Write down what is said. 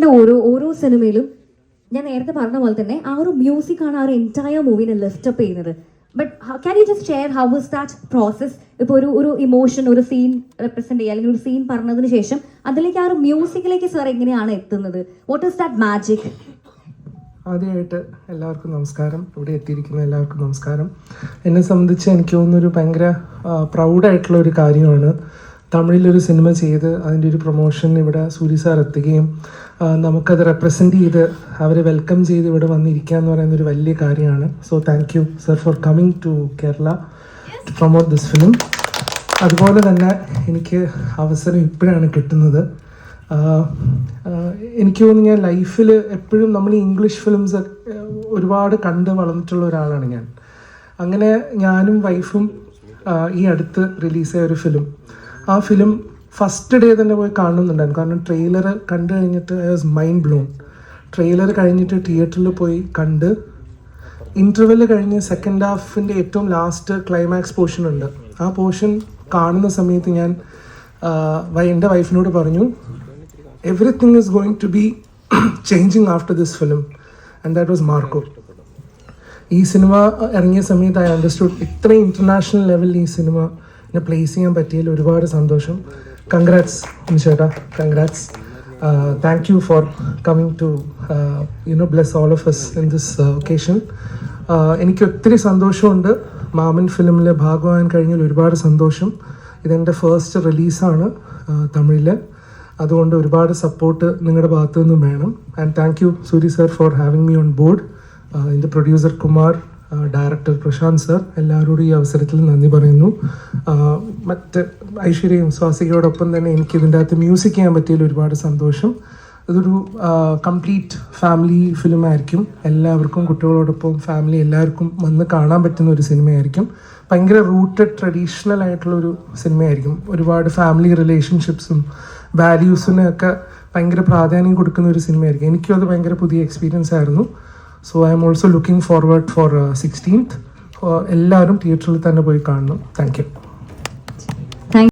ഓരോ സിനിമയിലും ഞാൻ നേരത്തെ പറഞ്ഞ പോലെ തന്നെ ആ ഒരു മ്യൂസിക്കാണ് ആ ഒരു എൻറ്റയർ മൂവിനെ ലിഫ്റ്റ് അപ്പ് ചെയ്യുന്നത്. But can you just share how is that process? ഇപ്പോൾ ഒരു ഇമോഷൻ, ഒരു സീൻ റെപ്രസെന്റ് ചെയ്യുക, അല്ലെങ്കിൽ ഒരു സീൻ പറഞ്ഞതിന് ശേഷം അതിലേക്ക് ആ ഒരു മ്യൂസിക്കിലേക്ക് സാർ എങ്ങനെയാണ് എത്തുന്നത്? What is that magic? ആദ്യമായിട്ട് എല്ലാവർക്കും നമസ്കാരം. ഇവിടെ എത്തിയിരിക്കുന്ന എല്ലാവർക്കും നമസ്കാരം. എന്നെ സംബന്ധിച്ച് എനിക്ക് തോന്നുന്നൊരു ഭയങ്കര പ്രൗഡായിട്ടുള്ള ഒരു കാര്യമാണ് തമിഴിലൊരു സിനിമ ചെയ്ത് അതിൻ്റെ ഒരു പ്രൊമോഷൻ ഇവിടെ സൂര്യ സാർ എത്തുകയും നമുക്കത് റെപ്രസെൻ്റ് ചെയ്ത് അവരെ വെൽക്കം ചെയ്ത് ഇവിടെ വന്നിരിക്കുക എന്ന് പറയുന്നൊരു വലിയ കാര്യമാണ്. So thank you sir for coming to Kerala to promote this film. അതുപോലെ തന്നെ എനിക്ക് അവസരം ഇപ്പോഴാണ് കിട്ടുന്നത്. എനിക്ക് തോന്നുന്നു ഞാൻ ലൈഫിൽ എപ്പോഴും നമ്മൾ ഈ ഇംഗ്ലീഷ് ഫിലിംസ് ഒരുപാട് കണ്ട് വളർന്നിട്ടുള്ള ഒരാളാണ് ഞാൻ. അങ്ങനെ ഞാനും വൈഫും ഈ അടുത്ത് റിലീസായ ഒരു ഫിലിം, ആ ഫിലിം ഫസ്റ്റ് ഡേ തന്നെ പോയി കാണുന്നുണ്ടായിരുന്നു. കാരണം ട്രെയിലർ കണ്ടു കഴിഞ്ഞിട്ട് I was mind blown. Trailer കഴിഞ്ഞിട്ട് തിയേറ്ററിൽ പോയി കണ്ട് ഇൻ്റർവെൽ കഴിഞ്ഞ് സെക്കൻഡ് ഹാഫിൻ്റെ ഏറ്റവും ലാസ്റ്റ് ക്ലൈമാക്സ് പോർഷൻ ഉണ്ട്. ആ പോർഷൻ കാണുന്ന സമയത്ത് ഞാൻ എൻ്റെ വൈഫിനോട് പറഞ്ഞു, everything is going to be changing after this film, and that was Marco. ഈ സിനിമ ഇറങ്ങിയ സമയത്ത് ഐ അണ്ടർസ്റ്റുഡ് ഇത്രയും ഇൻ്റർനാഷണൽ ലെവലിൽ ഈ സിനിമ പ്ലേസ് ചെയ്യാൻ പറ്റിയതിൽ ഒരുപാട് സന്തോഷം. കൺഗ്രാറ്റ്സ് ചേട്ടാ, congrats. Thank you for coming to bless all of us in this occasion. എനിക്ക് ഒത്തിരി സന്തോഷമുണ്ട് മാമൻ ഫിലിമിൽ ഭാഗമാകാൻ കഴിഞ്ഞാൽ. ഒരുപാട് സന്തോഷം. ഇതെൻ്റെ ഫസ്റ്റ് റിലീസാണ് തമിഴിൽ. അതുകൊണ്ട് ഒരുപാട് സപ്പോർട്ട് നിങ്ങളുടെ ഭാഗത്തു നിന്നും വേണം. And thank you Surya sir for having me on board. ഇതിൻ്റെ producer Kumar, director Prashanth sir, എല്ലാവരോടും ഈ അവസരത്തിൽ നന്ദി പറയുന്നു. മറ്റ് ഐശ്വര്യയും സ്വാസികയോടൊപ്പം തന്നെ എനിക്ക് ഇതിൻ്റെ അകത്ത് മ്യൂസിക് ചെയ്യാൻ പറ്റിയതിൽ ഒരുപാട് സന്തോഷം. ഇതൊരു കംപ്ലീറ്റ് ഫാമിലി ഫിലിമായിരിക്കും. എല്ലാവർക്കും, കുട്ടികളോടൊപ്പം ഫാമിലി എല്ലാവർക്കും വന്ന് കാണാൻ പറ്റുന്ന ഒരു സിനിമയായിരിക്കും. ഭയങ്കര റൂട്ടഡ് ട്രഡീഷണൽ ആയിട്ടുള്ളൊരു സിനിമയായിരിക്കും. ഒരുപാട് ഫാമിലി റിലേഷൻഷിപ്സും വാല്യൂസിനൊക്കെ ഭയങ്കര പ്രാധാന്യം കൊടുക്കുന്ന ഒരു സിനിമയായിരിക്കും. എനിക്കും അത് ഭയങ്കര പുതിയ എക്സ്പീരിയൻസ് ആയിരുന്നു. So I am also looking forward for 16th. എല്ലാവരും തിയേറ്ററിൽ തന്നെ പോയി കാണണം. Thank you.